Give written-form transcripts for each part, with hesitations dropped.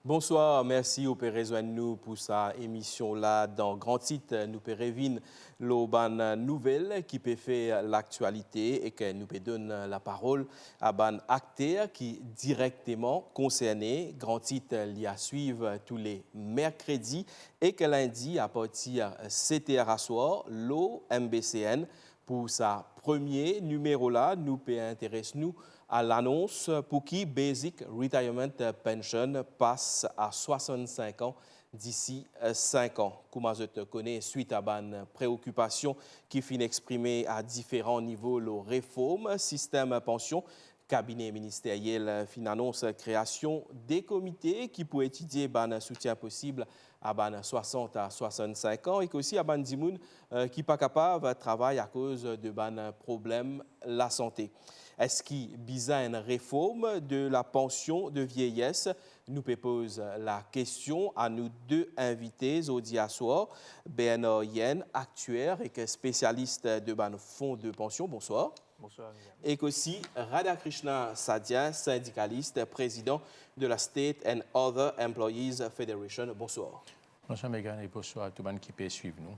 Bonsoir, merci au rejoindre nous pour sa émission là dans Grand Titre. Nous peut révine l'auban nouvelle qui peut faire l'actualité et que nous peut donner la parole à ban acteurs qui directement concernés. Grand Titre l'y a suivre tous les mercredis et que lundi à partir 7h à soir, l'OMBCN pour sa premier numéro là, nous peut intéresser nous à l'annonce pour qui Basic Retirement Pension passe à 65 ans d'ici 5 ans. Comme je te connais, suite à une préoccupation qui finit exprimée à différents niveaux, la réforme système pension, cabinet ministériel annonce création des comités qui pourraient étudier un soutien possible à 60 à 65 ans et aussi à des gens qui ne sont pas capables de travailler à cause de problèmes de la santé. Est-ce qu'il y a une réforme de la pension de vieillesse? Nous posons la question à nos deux invités au soir. Bernard Yen, actuaire et spécialiste de fonds de pension. Bonsoir. Bonsoir, William. Et aussi Radhakrishna Sadhya, syndicaliste, président de la State and Other Employees Federation. Bonsoir. Bonsoir, Megan, et bonsoir à tout le monde qui peut suivre nous.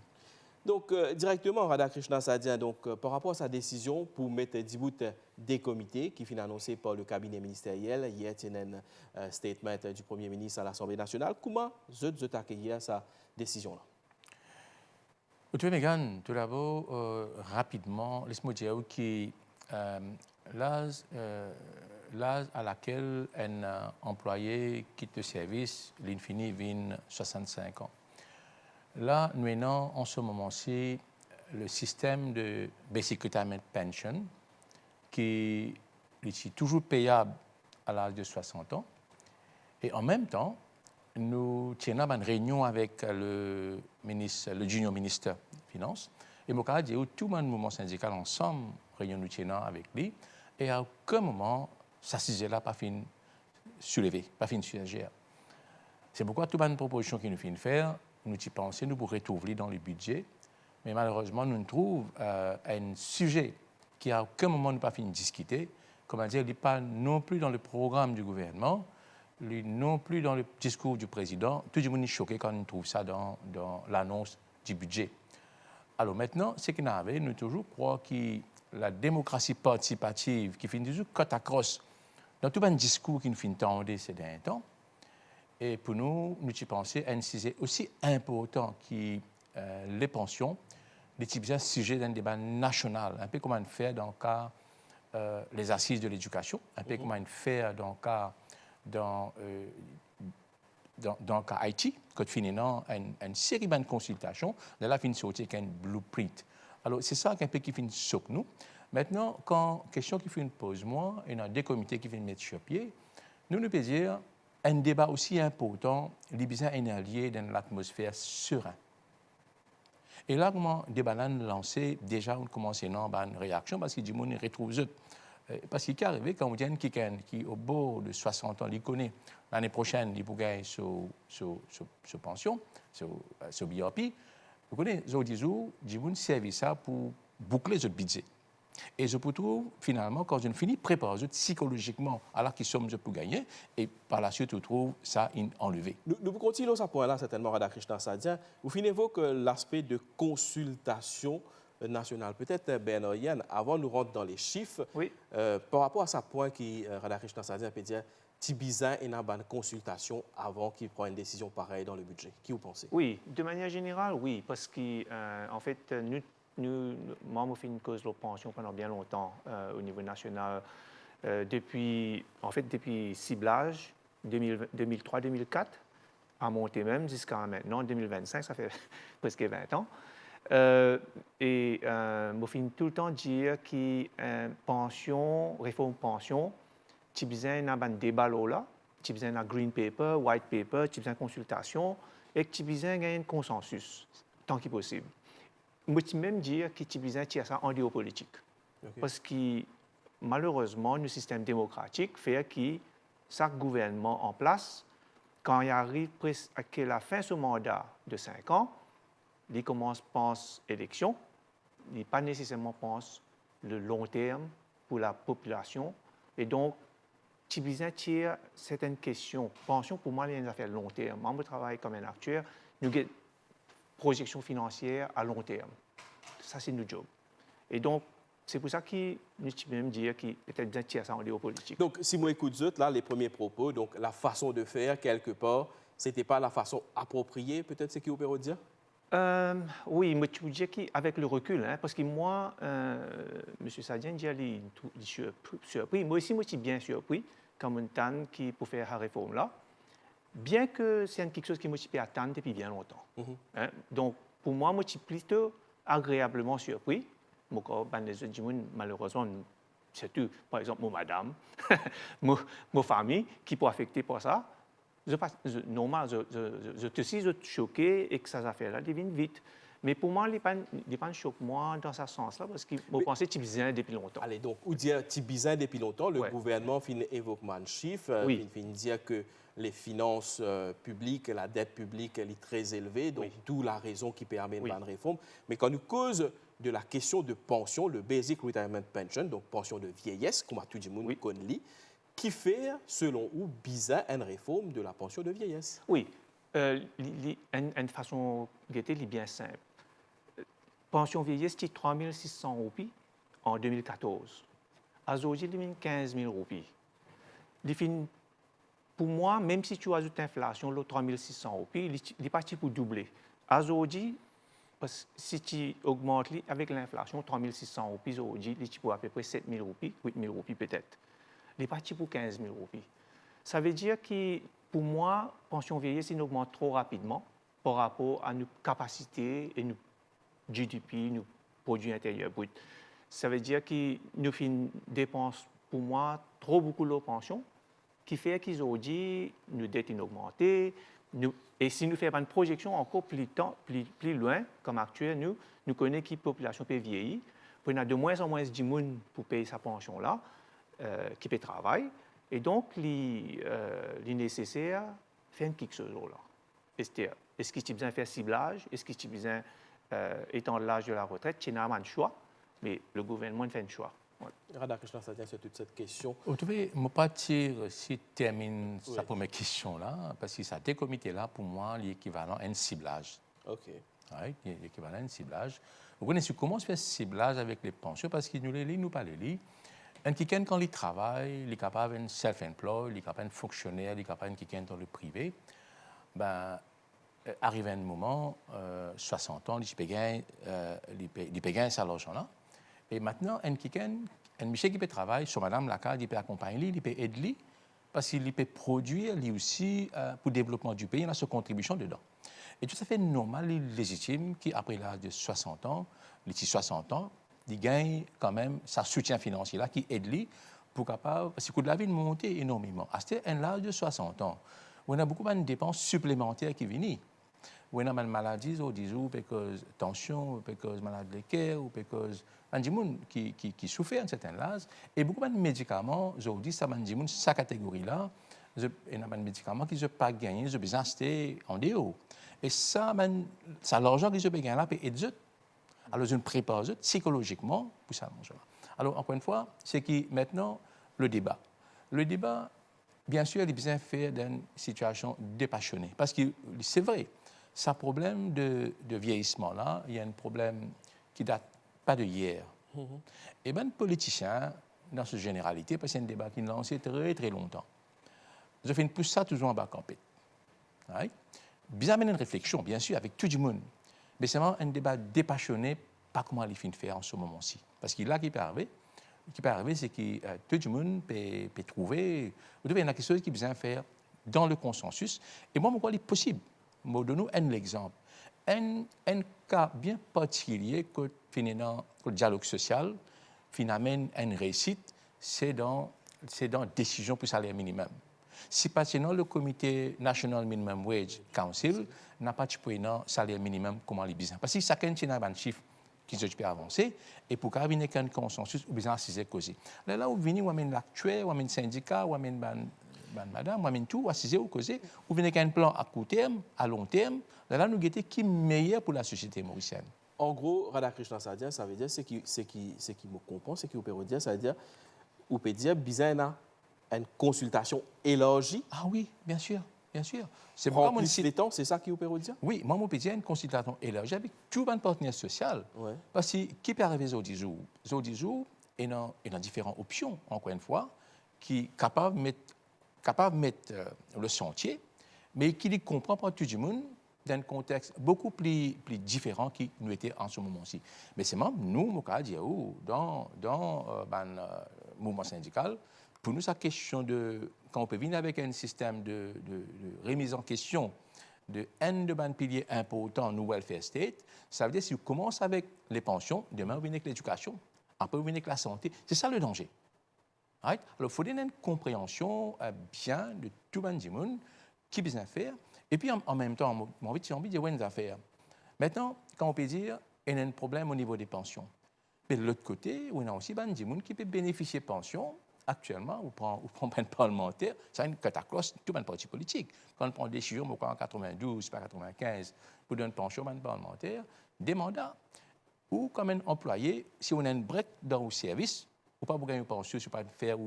Donc, directement, Radhakrishna Sadhya, par rapport à sa décision pour mettre 10 bouts des comités qui sont annoncés par le cabinet ministériel, hier, il y a un statement du Premier ministre à l'Assemblée nationale. Comment vous avez accueilli cette décision-là? Vous Megan, tout d'abord, rapidement, laisse-moi dire que l'âge à laquelle un employé quitte le service, l'infini, vient 65 ans. Là, nous avons en ce moment-ci le système de Basic Retirement Pension qui est toujours payable à l'âge de 60 ans. Et en même temps, nous tenons une réunion avec le junior ministre des Finances. Et je vais dire tout le mouvement syndical ensemble, réunion nous tenons avec lui. Et à aucun moment, ça sujet-là pas fin soulevé, pas fin sujet. C'est pourquoi toute une proposition qu'il nous fait faire, nous y pensons, nous pourrions retrouver dans le budget. Mais malheureusement, nous trouvons un sujet qui à aucun moment n'a pas fini de discuter. Comment dire, il n'est pas non plus dans le programme du gouvernement, non plus dans le discours du président. Tout le monde est choqué quand on trouve ça dans l'annonce du budget. Alors maintenant, ce qu'on avait, nous toujours croire que la démocratie participative qui finit toujours côte à crosse dans tout un discours qui nous fait entendre ces derniers temps. Et pour nous, nous y pensons à un sujet aussi important que les pensions, les types de sujets d'un débat national, un peu comme on fait dans le cas les assises de l'éducation, un peu comme on fait dans le cas dans le cas Haïti, quand finalement une série de consultations, de la fin sortir un blueprint. Alors c'est ça un peu qui finit sur nous. Maintenant, quand question qui fait pose moi, il y a des comités qui viennent mettre sur pied, nous pouvons dire un débat aussi important, les besoins énergies dans l'atmosphère sereine. Et là, comment débat lancé, déjà, on commence à avoir une réaction parce que du monde retrouve eux. Parce qu'il est arrivé quand on dit quelqu'un qui, au bord de 60 ans, il connaît, l'année prochaine, il pourrait gagner sur pension, sur BRP, vous connaissez, ils disent, du monde servent ça pour boucler ce budget. Et je trouve, finalement, quand je finis, prépare psychologiquement alors qu'ils sommes pour gagner, et par la suite, je trouve ça enlevé. Nous continuons ce point-là, certainement, Radhakrishna Sadhya. Vous finissez que l'aspect de consultation nationale, peut-être, Bernard Yen, avant de rentrer dans les chiffres, oui. Par rapport à ce point qui, Radhakrishna Sadhya peut dire, Tibizin et une consultation avant qu'il prenne une décision pareille dans le budget. Qui vous pensez? Oui, de manière générale, oui, parce qu'en fait, nous avons fait une cause de pension pendant bien longtemps au niveau national. Depuis ciblage 2003-2004, à monter même jusqu'à maintenant, 2025, ça fait presque 20 ans. Et je finis tout le temps dire que pension, réforme pension, tu as besoin d'un débat là, tu as besoin d'un green paper, white paper, tu as besoin de consultation et tu as besoin d'un consensus tant que possible. Je peux même dire que tu as besoin de ça en géopolitique. Okay. Parce que malheureusement, le système démocratique fait que chaque gouvernement en place, quand il arrive à la fin de ce mandat de 5 ans, il commence à penser élection, il pas nécessairement pense le long terme pour la population. Et donc, tu besoin de certaines questions. Pension, pour moi, il y a une affaire long terme. Moi, je travaille comme un actuaire. Nous avons une projection financière à long terme. Ça, c'est notre job. Et donc, c'est pour ça que nous pouvons même dire qu'il peut-être bien tiers ça en géopolitique. Donc, si moi écoute là, les premiers propos, donc la façon de faire, quelque part, ce n'était pas la façon appropriée, peut-être, c'est ce que vous pouvez dire? Oui, mais tu veux dire qu'avec le recul, hein, parce que moi, M. Sadien, il est surpris. Moi aussi, je suis bien surpris, comme un temps qui pour faire la réforme-là, bien que c'est quelque chose qui me suis attendre depuis bien longtemps. Hein. Donc, pour moi, je suis plutôt agréablement surpris. Les autres, malheureusement, surtout, par exemple, ma madame, ma famille, qui peut affecter par ça. Normal, je te suis choqué et que ces affaires-là deviennent vite. Mais pour moi, il n'y a pas de choc moi dans ce sens-là, parce que je pensais que tu bizarre depuis longtemps. Allez, donc, ou dire tu bizarre depuis longtemps, le Ouais. gouvernement évoque un chiffre, Oui. fin dire que les finances publiques, la dette publique, elle est très élevée, donc Oui. d'où la raison qui permet Oui. une bonne réforme. Mais quand nous cause de la question de pension, le Basic Retirement Pension, donc pension de vieillesse, comme tout le monde Oui. connaît, qui fait, selon vous, bizarre une réforme de la pension de vieillesse? Oui, une façon qui est bien simple. Pension vieillesse, c'est 3 600 roupies en 2014. Aujourd'hui, il y a 15 000 roupies. Pour moi, même si tu ajoutes l'inflation, le 3 600 roupies, il est parti pour doubler. Aujourd'hui, parce que si tu augmentes avec l'inflation, 3 600 roupies, aujourd'hui, il est pour à peu près 7 000 roupies, 8 000 roupies peut-être. Il est parti pour 15 000 roupies. Ça veut dire que, pour moi, pension vieillesse, il augmente trop rapidement par rapport à nos capacités et nos GDP, nos produits intérieurs bruts. Ça veut dire que nous dépensons, pour moi, trop beaucoup de pension, qui fait qu'aujourd'hui, nos dettes ont augmenté. Et si nous faisons une projection encore plus loin, comme actuel, nous connaissons que la population peut vieillir. On a de moins en moins de monde pour payer sa pension-là, qui peut travailler. Et donc, il est nécessaire de faire quelque chose là. Est-ce qu'il y a besoin de faire ciblage? Est-ce qu'il y a besoin d'étendre l'âge de la retraite? Il n'y a pas de choix, mais le gouvernement fait un choix. Ouais. Radhakrishnan Sadhya sur toute cette question. Vous pouvez me partir si termine sa première question là, parce que ça des comités là pour moi l'équivalent à un ciblage. OK. Oui, l'équivalent à un ciblage. Vous connaissez comment se fait ciblage avec les pensions parce qu'il nous parle lui. Un quelqu'un quand il travaille, il est capable de self-employed, il est capable de fonctionnaire, il est capable de quelqu'un dans le privé. Ben arrive un moment, 60 ans, il peut gagner cet argent-là. Et maintenant, un monsieur qui peut travailler sur madame Lacan, il peut accompagner lui, il peut aider lui, parce qu'il peut produire lui aussi pour le développement du pays, il a sa contribution dedans. Et tout à fait normal et légitime qu'après l'âge de 60 ans, il gagne quand même sa soutien financier là, qui aide lui pour capable, parce que le coût de la vie monte énormément. À l'âge de 60 ans, on a beaucoup de dépenses supplémentaires qui viennent. On a des maladies, ou parce que tension, parce que maladie de cœur, ou parce que il y a des gens qui souffrent d'un certain âge. Et beaucoup de médicaments, aujourd'hui, ça m'a dit cette catégorie-là, il y a des médicaments qui ne peuvent pas gagner, ils ont besoin d'acheter en déo. Et ça, l'argent qu'ils ont gagné là peut aider. Alors, je me prépare psychologiquement pour ça. Alors, encore une fois, c'est qui maintenant le débat. Le débat, bien sûr, il est besoin de faire dans une situation dépassionnée. Parce que c'est vrai, ce problème de vieillissement, là, il y a un problème qui ne date pas de hier. Et bien, les politiciens, dans cette généralité, parce que c'est un débat qui est lancé très, très longtemps, je fais plus ça toujours en bas campé. Right? Bien mener une réflexion, bien sûr, avec tout le monde. Mais c'est vraiment un débat dépassionné, pas comment il finit de faire en ce moment-ci. Parce que là, qui peut arriver, c'est que tout le monde peut trouver. Vous devez, il y a quelque chose qui besoin de faire dans le consensus. Et moi, je crois qu'il est possible. Je vais donner un exemple. Un cas bien particulier que le dialogue social amène à une réussite, c'est dans la décision pour le salaire minimum. Si pas sinon le comité National Minimum Wage Council n'a pas de salaire minimum comment les business. Parce que chacun a un chiffre qui se peut avancer et pour qu'il y ait un consensus, ou besoin de causer. Là où vient, on amène l'actuel, on amène syndicat, on amène madame, on amène tout, on assiser ou causer, ou vient un plan à court terme, à long terme. Là nous guetter qui est meilleur pour la société mauricienne. En gros, Radhakrishnan Sadhya, ça veut dire ce qui me comprend, ce qui vous peut dire, ça veut dire ou peut dire bizarre une consultation élargie, Ah oui, bien sûr, bien sûr. C'est prend pourquoi plus de temps, c'est ça qui vous peut dire? Oui, moi, mon petit, une consultation élargie avec tout un partenaire social. Ouais. Parce que qui peut arriver aux 10 jours? Aux 10 jours, il y a différentes options, encore une fois, qui sont capables de mettre le sentier, mais qui ne comprend pas tout le monde dans un contexte beaucoup plus différent qui nous était en ce moment-ci. Mais c'est même nous, dans le mouvement syndical, pour nous, c'est question de, quand on peut venir avec un système de remise en question de un de ban piliers importants nous welfare state, ça veut dire que si on commence avec les pensions, demain on vient avec l'éducation, après on vient avec la santé. C'est ça le danger. Right? Alors, il faut donner une compréhension bien de tout le monde qui besoin faire. Et puis, en même temps, j'ai envie de dire, ouais, affaires. Maintenant, quand on peut dire, il y a un problème au niveau des pensions. Mais de l'autre côté, on a aussi des gens qui peuvent bénéficier de pensions. Actuellement, on prend un parlementaire, c'est une cataclysme, tout un parti politique. Quand on prend des décision, en 92, pas 95, pour donner une pension à un parlementaire, des mandats. Ou comme un employé, si on a un break dans le service, ou pas pour gagner une pension, si on pas faire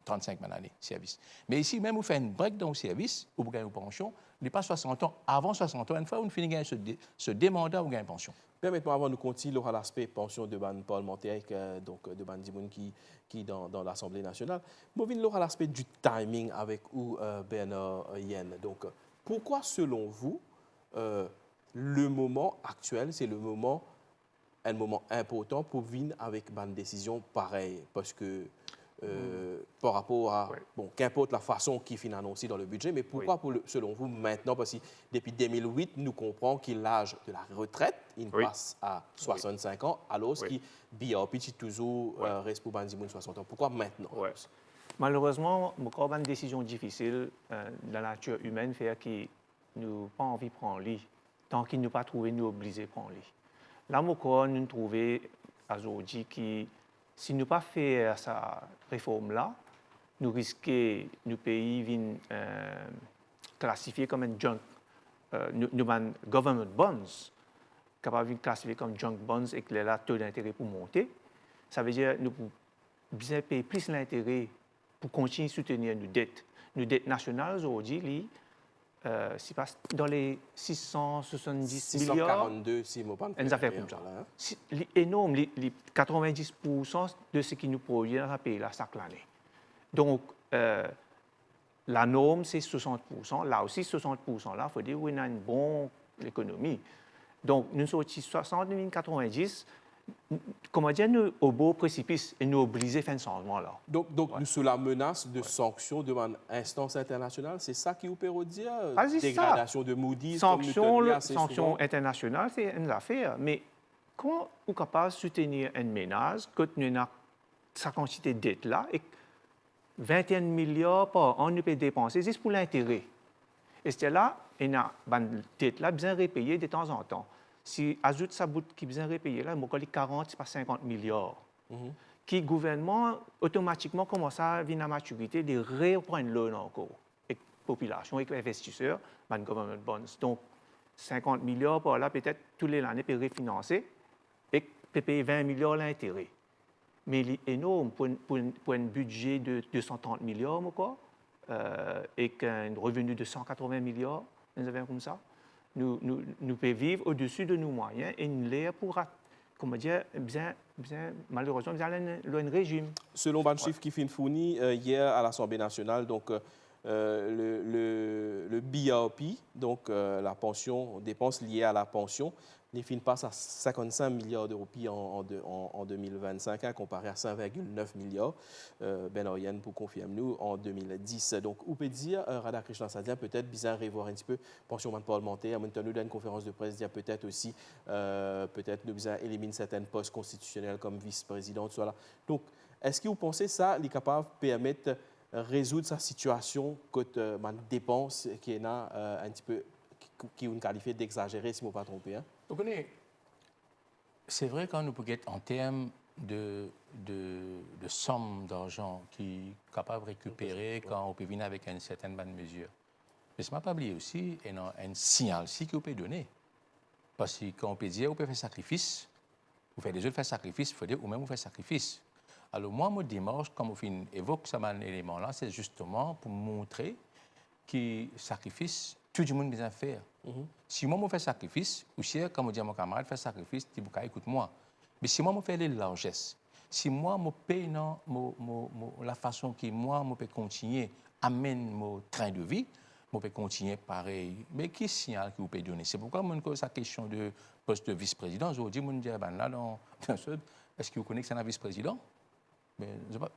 35 000 années de service. Mais ici, même, on fait un break dans le service, ou pour gagner une pension, il n'est pas 60 ans. Avant 60 ans, une fois, on finit de gagner ce démandat ou gagner une pension. Permettez-moi, avant de continuer, à l'aspect pension de ban parlementaire, donc de ban Dimoun qui dans l'Assemblée nationale. Moi, je à l'aspect du timing avec Bernard Yen. Donc, pourquoi, selon vous, le moment actuel, c'est un moment important pour venir avec une décision pareille? Parce que par rapport à, bon, qu'importe la façon qui finit annoncée dans le budget, mais pourquoi, selon vous, maintenant? Parce que depuis 2008, nous comprenons que l'âge de la retraite, il passe à 65 ans, alors qu'il BRP toujours reste pour Bandimoun 60 ans. Pourquoi maintenant? Malheureusement, il y a une décision difficile de la nature humaine fait que nous n'avons pas envie de prendre lit. Tant qu'il nous pas trouvé, nous obligés de prendre lit. Là, nous avons trouvé aujourd'hui que si nous pas fait cette réforme-là, nous risquons nos pays viennent classifier comme un junk, nous avons government bonds, capable de classifier comme junk bonds et que là, taux d'intérêt pour monter. Ça veut dire que nous pouvons bien payer plus l'intérêt pour continuer à soutenir nos dettes. Nos dettes nationales aujourd'hui, c'est pas dans les 670 milliards. 642, si je ne me trompe pas. Une affaire comme ça. C'est énorme, les 90% de ce qui nous produit dans ce pays-là chaque année. Donc, la norme, c'est 60%. Là aussi, 60%, là, il faut dire qu'on a une bonne économie. Donc, nous sommes 60, 90, comment dire, nous au beau précipice et nous obligés à faire un changement là. Donc nous sous la menace de sanctions devant une instance internationale, c'est ça qui vous peut dire? Dégradation de Moody's, sanctions internationales, c'est une affaire. Mais comment on est capable de soutenir un ménage quand nous avons sa quantité de dette là et 21 milliards par an nous peut dépenser juste pour l'intérêt. Et c'est là, on a une dette là bien repayée de temps en temps. Si ajoute sa bout qui vient repayer là, il 40, c'est pas 50 milliards. Qui le gouvernement automatiquement commence à venir à maturité de reprendre l'eau encore. Et la population, et les investisseurs, les government bonds. Donc, 50 milliards par là, peut-être tous les années, peut refinancer et peut payer 20 milliards l'intérêt. Mais il est énorme pour un budget de 230 milliards, quoi, et un revenu de 180 milliards, nous avons comme ça. Nous pouvons vivre au-dessus de nos moyens et nous l'air pour, comment dire, malheureusement, bien un régime. Selon le chiffre qui finit fourni hier à l'Assemblée nationale, donc le BRP, donc la pension, dépenses liées à la pension, les fins passent à 55 milliards d'euros en 2025, hein, comparé à 5,9 milliards, Bernard Yen pour confirmer nous, en 2010. Donc, on peut dire, Radhakrishnan Sadia, peut-être bizarre revoir un petit peu pension parlementaire, maintenant nous dans une conférence de presse, dire peut-être aussi, peut-être nous bizarre éliminer certaines postes constitutionnels comme vice-président, tout ça là. Donc, est-ce que vous pensez que ça est capable de permettre résoudre sa situation côté dépenses qui est un petit peu qui est qualifié d'exagéré, si je ne me pas trompé. Hein? Donc, c'est vrai quand nous pouvons en termes de somme d'argent qui est capable de récupérer quand on peut venir avec une certaine bonne mesure. Mais ce ne m'a pas oublié aussi un signal qu'on peut donner. Parce que quand on peut dire, on peut faire sacrifice, vous faites des autres faire sacrifice, il faut dire, ou même vous faites sacrifice. Alors, moi, mon démarche, comme on évoque ce élément-là, c'est justement pour montrer que sacrifice, tout le monde a besoin de faire. Si moi, je fais sacrifice, ou si, comme on dit à mon camarade, fait sacrifice, tu dis, écoute-moi. Mais si moi, je fais les largesses, si moi, je paye la façon que moi, je peux continuer, amène mon train de vie, je peux continuer pareil. Mais quel signal que vous pouvez donner? C'est pourquoi je pose la question de poste de vice-président. Je dis, bien là, est-ce que vous connaissez un vice-président?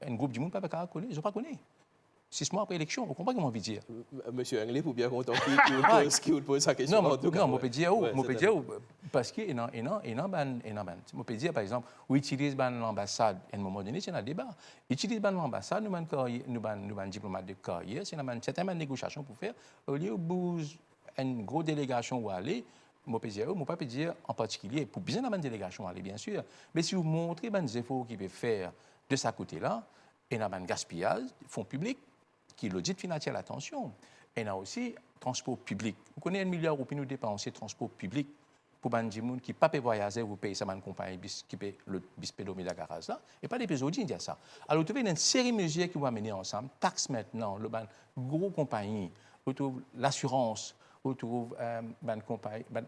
Un groupe du monde ne peut pas connaître, je ne pas connais. 6 mois après l'élection, vous comprenez comment on veut dire? Monsieur Anglais, pour bien content qui vous pose sa question. Non, on peut dire où? On peut dire où? Parce que, on peut dire, par exemple, où utilise l'ambassade, à un moment donné, c'est un débat. Utilise l'ambassade, nous avons diplomate de carrière, c'est une certaine négociation pour faire. Au lieu de une grosse délégation où aller, je peux dire, pas dire en particulier, pour bien avoir une délégation aller, bien sûr. Mais si vous montrez les efforts qu'il peut faire de ce côté-là, et on a un gaspillage, fonds publics, qui l'audit financier, attention. Et on a aussi transport public. Vous connaissez 1 milliard de nous dépenser transport public pour les gens qui ne peuvent pas voyager, vous payez ça une compagnie qui paye le bispédomètre garage là. Et pas des épisodes, il y a ça. Alors, vous avez une série de mesures qui vont mener ensemble. Taxe maintenant, le gros compagnie, l'assurance,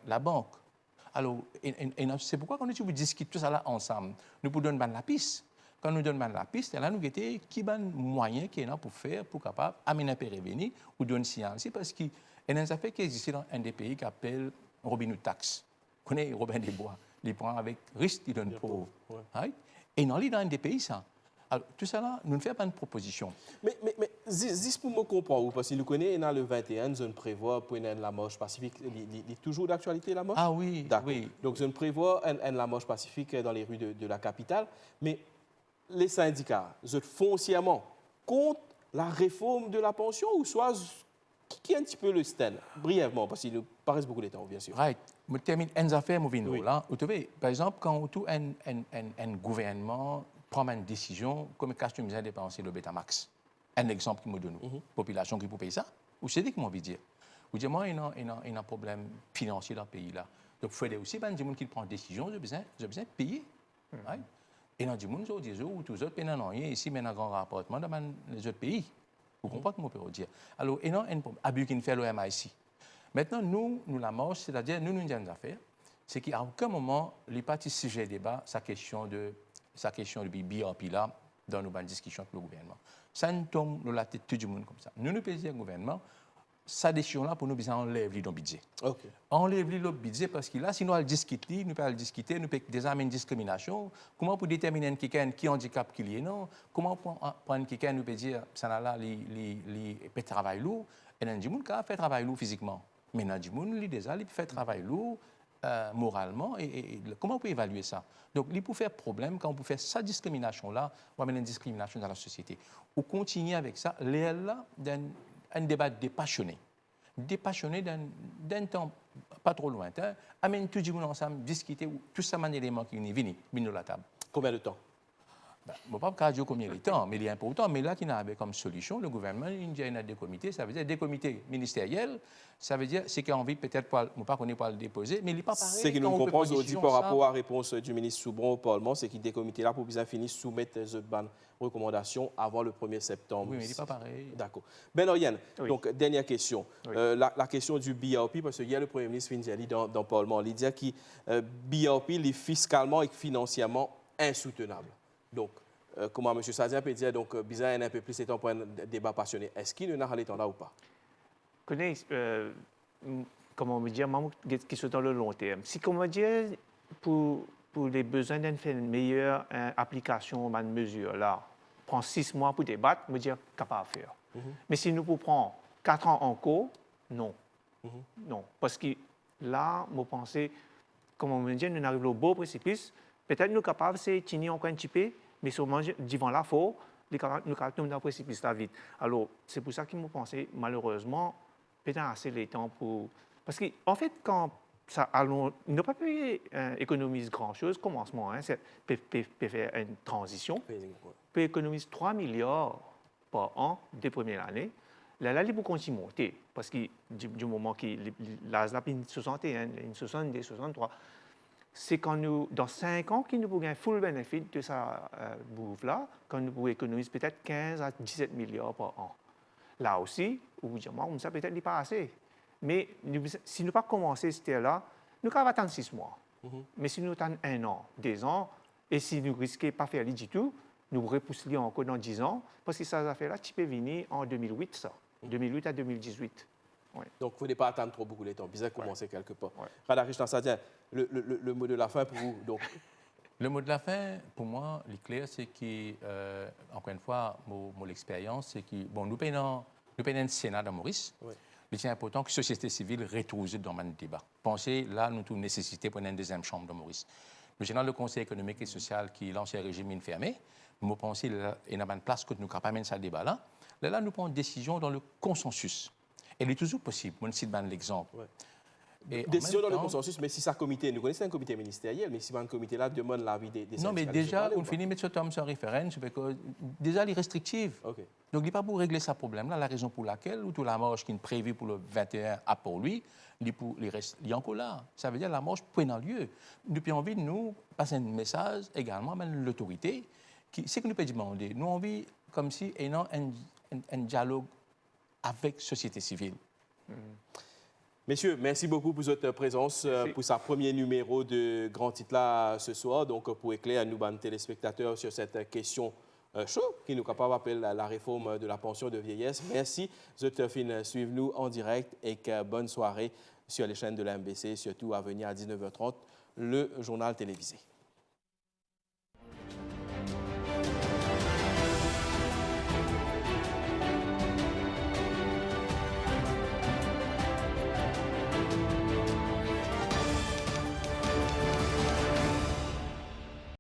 la banque. Alors, c'est pourquoi quand nous discutons tout ça là ensemble, nous vous donnons la piste. Quand nous donnons la piste, là, nous avons qui est le moyen qui est là pour faire, pour capable amener un revenu ou donner science. Parce qu'il y a des affaires qui existent dans un des pays qui appelle Robin Hood Tax. Vous connaissez Robin des Bois. Il prend avec risque, il donne pauvre. Ouais. Right? Et non, il est dans un des pays, ça. Alors, tout ça là, nous ne faisons pas une proposition. Mais juste pour me comprendre, parce que nous connaissons dans le 21, nous prévoit pour la marche pacifique. Il est toujours d'actualité, la marche? Ah oui, oui. Donc, je prévois la marche pacifique dans les rues de la capitale. Mais les syndicats, vous êtes foncièrement contre la réforme de la pension ou soit qui est un petit peu le stand, brièvement, parce qu'il nous paraît beaucoup de temps, bien sûr. Right. Je termine une affaire, là. Vous savez, par exemple, quand un gouvernement prend une décision, comme le cas de de dépenser le Betamax, un exemple qui me donne, population qui peut payer ça, vous savez comment on veut dire? Vous dites, moi, il y a un problème financier dans le pays là. Donc, il faut aussi, des gens qui prennent une décision, j'ai besoin de payer. Right? Et dans le monde, ils disent, tous les autres pays n'ont rien ici, mais dans un grand rapportement dans les autres pays. Vous comprenez comment on peut dire? Alors, il y a un problème. Abus qui fait le MIC. Maintenant, nous, la marche, c'est-à-dire, nous avons une affaire, c'est qu'à aucun moment, les partis sujet débat sa question de BRP là, dans nos discussions avec le gouvernement. Ça nous tombe la tête tout le monde comme ça. Nous pouvons dire au gouvernement, sa décision-là, pour nous, besoin enlève le budget. Okay. Enlève le budget parce que là, sinon, nous pouvons discuter, nous pouvons désormais une discrimination. Comment pour déterminer quelqu'un qui handicap qu'il y a, non? Comment pour prendre quelqu'un, nous peut dire, ça là, il peut travailler lourd, et dans le monde, il fait travail lourd physiquement. Mais dans le monde, il déjà, il fait travail lourd moralement. Et comment on peut évaluer ça? Donc, il peut faire problème quand on peut faire cette discrimination-là, on va mettre une discrimination dans la société. On continue avec ça, là, un débat dépassionné d'un temps pas trop lointain, amène tout le monde ensemble, discuter, tout ça, un élément qui est venu à la table. Combien de temps? Je ne sais pas dire combien de temps, mais il est important. Mais là, qu'il y a comme solution, le gouvernement, il y a des comités, ça veut dire des comités ministériels, ça veut dire c'est qu'il a envie peut-être, je ne sais pas pour le déposer, mais il n'est pas pareil. Ce que nous comprenons aujourd'hui par rapport à la réponse du ministre Soubron au Parlement, c'est que des comités là pour bien finir soumettre les recommandations avant le 1er septembre. Oui, mais il n'est pas pareil. D'accord. Ben Oriane, oui. Donc dernière question. Oui. La question du BRP, parce qu'il y a le Premier ministre Finjali dans le Parlement, il dit que BRP est fiscalement et financièrement insoutenable. Donc, comment M. Sadia peut dire, donc, bizarre un peu plus, c'est un point de débat passionné. Est-ce qu'il n'a pas le temps là ou pas? Comment me dire, qui sont dans le long terme. Si, comment dire, pour les besoins d'une meilleure application de mesure là, prend 6 mois pour débattre, me dire capable de faire. Mais si nous prenons 4 ans en cours, non. Non. Parce que là, je pense, comment me dire, nous arrivons au beau précipice. Peut-être nous sommes capables de tenir encore un petit peu, mais sûrement, devant la faute, nous sommes dans le précipice là vite. Alors, c'est pour ça que je pense, malheureusement, peut-être assez le temps pour. Parce qu'en fait, quand ça allons, ne pas pu économiser grand-chose, commencement, hein, peut faire une transition, peut économiser 3 milliards par an des premières années. Là, il faut continuer à monter, parce que du moment que l'âge là, une 61, une 62, 63, c'est quand nous, dans 5 ans, que nous pouvons gagner full benefit de sa bouffe-là, quand nous pouvons économiser peut-être 15 à 17 milliards par an. Là aussi, au bout d'un moment, ça peut-être pas assez. Mais si nous pas commencer cette là, nous pouvons attendre 6 mois. Mais si nous attendons 1 an, 2 ans, et si nous risquons pas faire du tout, nous repoussons encore dans 10 ans, parce que ça affaire là, tu peux venir en 2008, ça. 2008 à 2018. Ouais. Donc, il ne faut pas attendre trop beaucoup de temps. Bien commencer quelque part. Ouais. Radarish Tansadien, le mot de la fin pour vous. Donc. Le mot de la fin, pour moi, le clair, c'est que, encore une fois, mon expérience, c'est que, bon, nous payons un Sénat dans Maurice. Oui. Il est important que la société civile retrouve dans le débat. Pensez, là, nous avons nécessité pour une deuxième chambre dans Maurice. Le général du Conseil économique et social qui lance un régime fermé, nous pensons qu'il y a une place que nous avons pas ce débat-là. Là, nous prenons une décision dans le consensus. Elle est toujours possible. Moi, je cite l'exemple. Ouais. Décision dans le consensus, mais si ça comité, nous connaissons un comité ministériel, mais si un comité là demande l'avis des non, mais déjà, on finit de mettre ce terme sur référence, parce que déjà, il est restrictif. Okay. Donc, il n'est pas pour régler ce problème-là. La raison pour laquelle, ou toute la marge qui est prévue pour le 21 a pour lui, il est encore là. Ça veut dire que la marge peut en lieu. Depuis, envie de nous passer un message également à l'autorité. C'est que nous pouvons demander. Nous, on vit comme si ayant un dialogue avec la société civile. Messieurs, merci beaucoup pour votre présence pour ce premier numéro de Grand Titre là ce soir. Donc, pour éclairer nous, les téléspectateurs, sur cette question chaude qui nous est capable d'appeler la réforme de la pension de vieillesse. Merci. Suivez-nous en direct et bonne soirée sur les chaînes de la MBC, surtout à venir à 19h30, le journal télévisé.